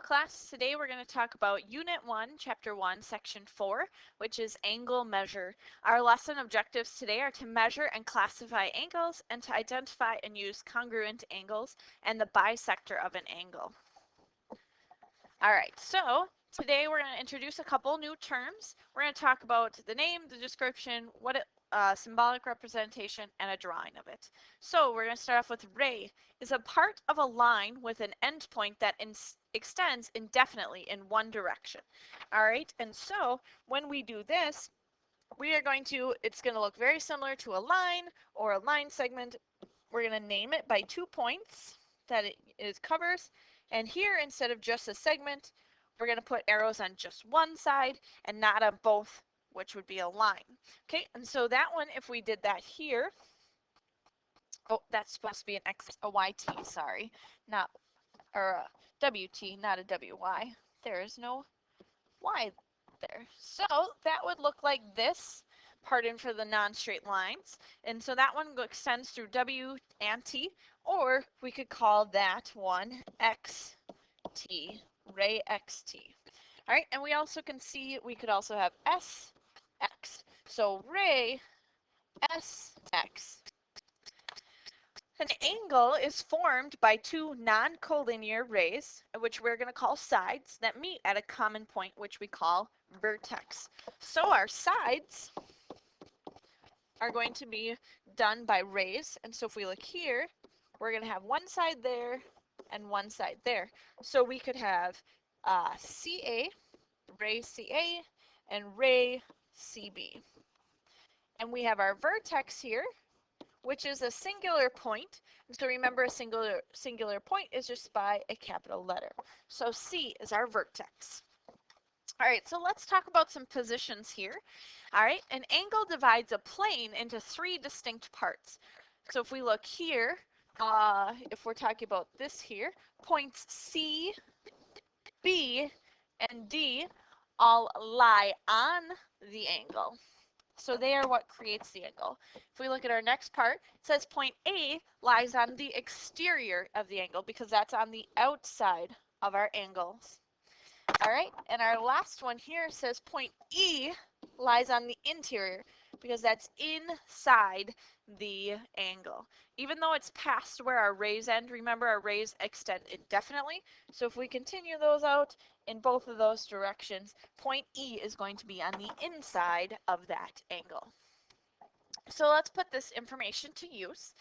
class. Today we're going to talk about Unit 1, Chapter 1, Section 4, which is angle measure. Our lesson objectives today are to measure and classify angles and to identify and use congruent angles and the bisector of an angle. All right, so today we're going to introduce a couple new terms. We're going to talk about the name, the description, symbolic representation, and a drawing of it. So we're going to start off with ray is a part of a line with an endpoint that extends indefinitely in one direction. All right, and so when we do this, it's going to look very similar to a line or a line segment. We're going to name it by 2 points that it covers. And here, instead of just a segment, we're going to put arrows on just one side and not on both, which would be a line. Okay, and so that one, if we did that here, oh, that's supposed to be a YT, sorry, or a WT, not a WY. There is no Y there. So that would look like this, pardon for the non-straight lines. And so that one extends through W and T, or we could call that one XT, ray XT. All right, and we also can see we could also have SX. So ray SX. An angle is formed by two non-collinear rays, which we're going to call sides, that meet at a common point, which we call vertex. So our sides are going to be done by rays. And so if we look here, we're going to have one side there and one side there. So we could have CA, ray CA, and ray CB. And we have our vertex here, which is a singular point. And so remember, a singular point is just by a capital letter. So C is our vertex. All right, so let's talk about some positions here. All right, an angle divides a plane into three distinct parts. So if we look here, if we're talking about this here, points C, B, and D all lie on the angle. So they are what creates the angle. If we look at our next part, it says point A lies on the exterior of the angle because that's on the outside of our angles. All right, and our last one here says point E lies on the interior because that's inside the angle. Even though it's past where our rays end, remember our rays extend indefinitely. So if we continue those out in both of those directions, point E is going to be on the inside of that angle. So let's put this information to use.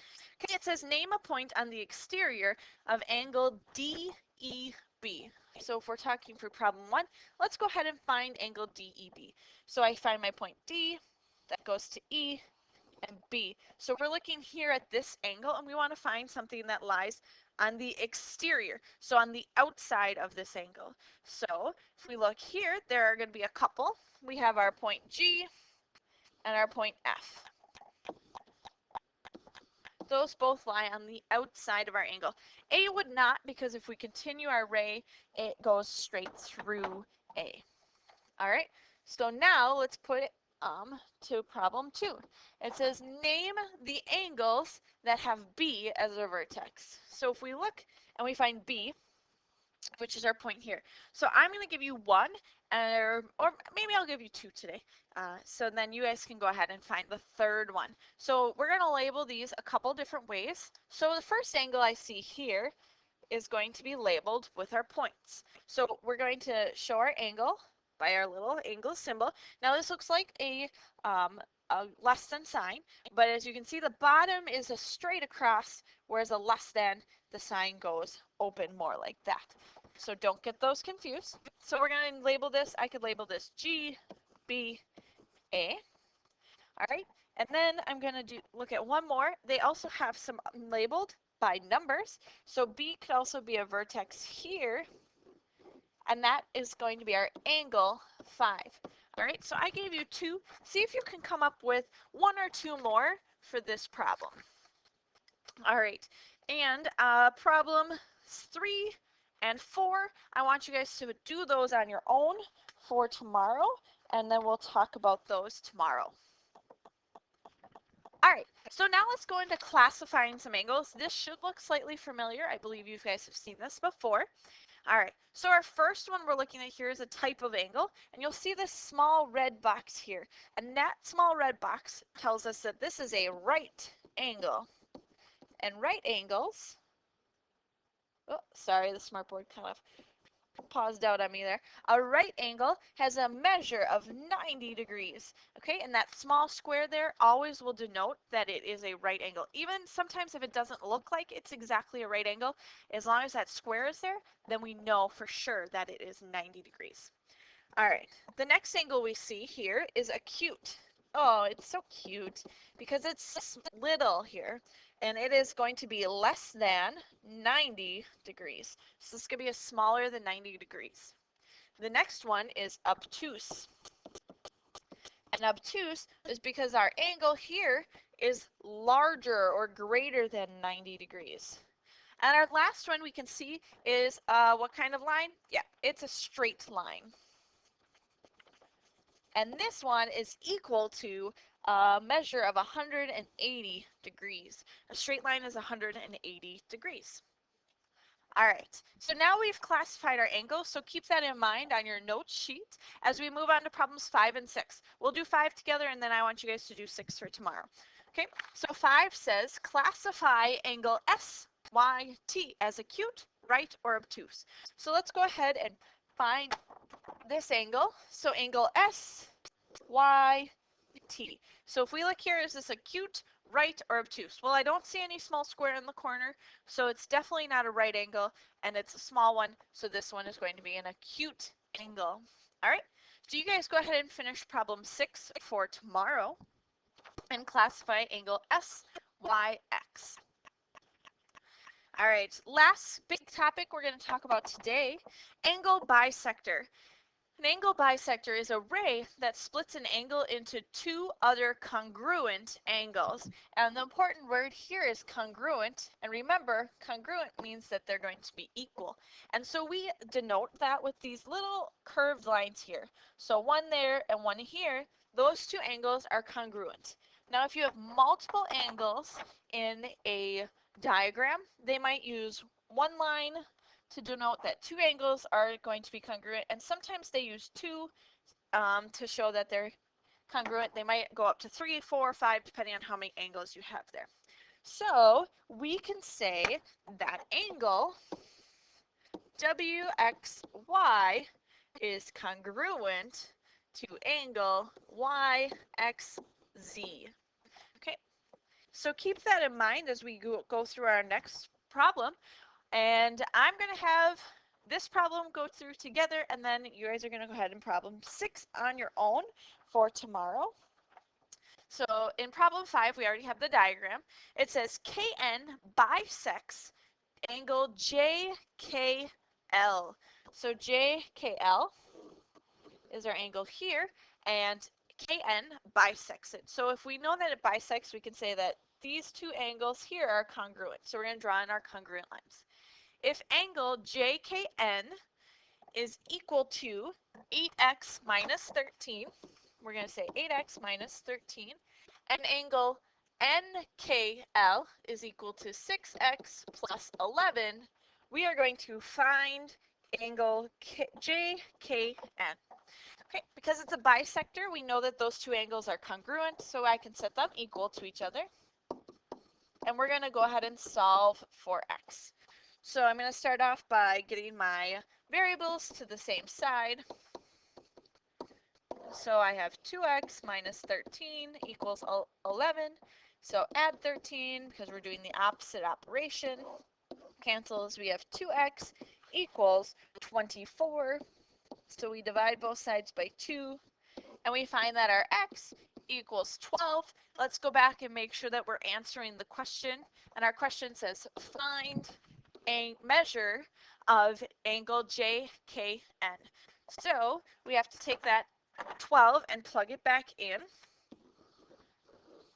Okay, it says name a point on the exterior of angle DEB. So if we're talking for problem 1, let's go ahead and find angle DEB. So I find my point D, that goes to E and B. So we're looking here at this angle and we want to find something that lies on the exterior, so on the outside of this angle. So if we look here, there are going to be a couple. We have our point G and our point F. Those both lie on the outside of our angle. A would not, because if we continue our ray, it goes straight through A. All right, so now let's put it to problem 2. It says name the angles that have B as a vertex. So if we look and we find B, which is our point here. So I'm going to give you one, or maybe I'll give you two today. So then you guys can go ahead and find the third one. So we're going to label these a couple different ways. So the first angle I see here is going to be labeled with our points. So we're going to show our angle by our little angle symbol. Now this looks like a less than sign, but as you can see, the bottom is a straight across, whereas a less than, the sign goes open more like that. So don't get those confused. So we're going to label this, I could label this G, B, A. All right, and then I'm going to look at one more. They also have some labeled by numbers. So B could also be a vertex here, and that is going to be our angle 5. All right, so I gave you 2. See if you can come up with 1 or 2 more for this problem. All right, and problem 3 and 4, I want you guys to do those on your own for tomorrow, and then we'll talk about those tomorrow. All right, So now let's go into classifying some angles. This should look slightly familiar. I believe you guys have seen this before. All right, so our first one we're looking at here is a type of angle, and you'll see this small red box here. And that small red box tells us that this is a right angle. And right angles, oh, sorry, the smartboard kind of paused out on me there. A right angle has a measure of 90 degrees, okay? And that small square there always will denote that it is a right angle. Even sometimes if it doesn't look like it's exactly a right angle, as long as that square is there, then we know for sure that it is 90 degrees. All right, the next angle we see here is acute. Oh, it's so cute because it's little here, and it is going to be less than 90 degrees. So this is going to be a smaller than 90 degrees. The next one is obtuse. And obtuse is because our angle here is larger or greater than 90 degrees. And our last one we can see is what kind of line? Yeah, it's a straight line. And this one is equal to a measure of 180 degrees. A straight line is 180 degrees. All right, so now we've classified our angles, so keep that in mind on your note sheet as we move on to problems 5 and 6. We'll do 5 together, and then I want you guys to do 6 for tomorrow. Okay, so 5 says classify angle SYT as acute, right, or obtuse. So let's go ahead and find this angle. So angle SYT. So if we look here, is this acute, right, or obtuse? Well, I don't see any small square in the corner, so it's definitely not a right angle, and it's a small one, so this one is going to be an acute angle. All right, so you guys go ahead and finish problem 6 for tomorrow and classify angle SYX. All right, last big topic we're going to talk about today, angle bisector. An angle bisector is a ray that splits an angle into two other congruent angles. And the important word here is congruent. And remember, congruent means that they're going to be equal. And so we denote that with these little curved lines here. So one there and one here, those two angles are congruent. Now, if you have multiple angles in a diagram, they might use one line to denote that two angles are going to be congruent, and sometimes they use two to show that they're congruent. They might go up to 3, 4, 5, depending on how many angles you have there. So we can say that angle WXY is congruent to angle YXZ. Okay, so keep that in mind as we go through our next problem. And I'm going to have this problem go through together, and then you guys are going to go ahead and problem 6 on your own for tomorrow. So in problem 5, we already have the diagram. It says KN bisects angle JKL. So JKL is our angle here, and KN bisects it. So if we know that it bisects, we can say that these two angles here are congruent. So we're going to draw in our congruent lines. If angle JKN is equal to 8x minus 13, we're going to say 8x minus 13, and angle NKL is equal to 6x plus 11, we are going to find angle JKN. Okay, because it's a bisector, we know that those two angles are congruent, so I can set them equal to each other. And we're going to go ahead and solve for x. So I'm going to start off by getting my variables to the same side. So I have 2x minus 13 equals 11. So add 13 because we're doing the opposite operation. Cancels. We have 2x equals 24. So we divide both sides by 2. And we find that our x equals 12. Let's go back and make sure that we're answering the question. And our question says find a measure of angle JKN. So we have to take that 12 and plug it back in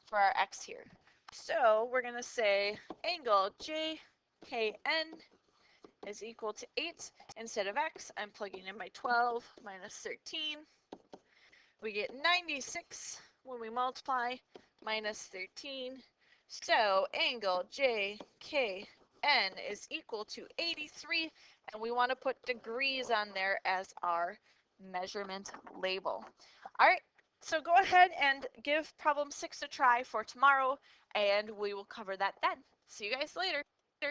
for our x here. So we're going to say angle JKN is equal to 8. Instead of x, I'm plugging in my 12 minus 13. We get 96 when we multiply minus 13. So angle JKN is equal to 83, and we want to put degrees on there as our measurement label. All right, so go ahead and give problem 6 a try for tomorrow, and we will cover that then. See you guys later.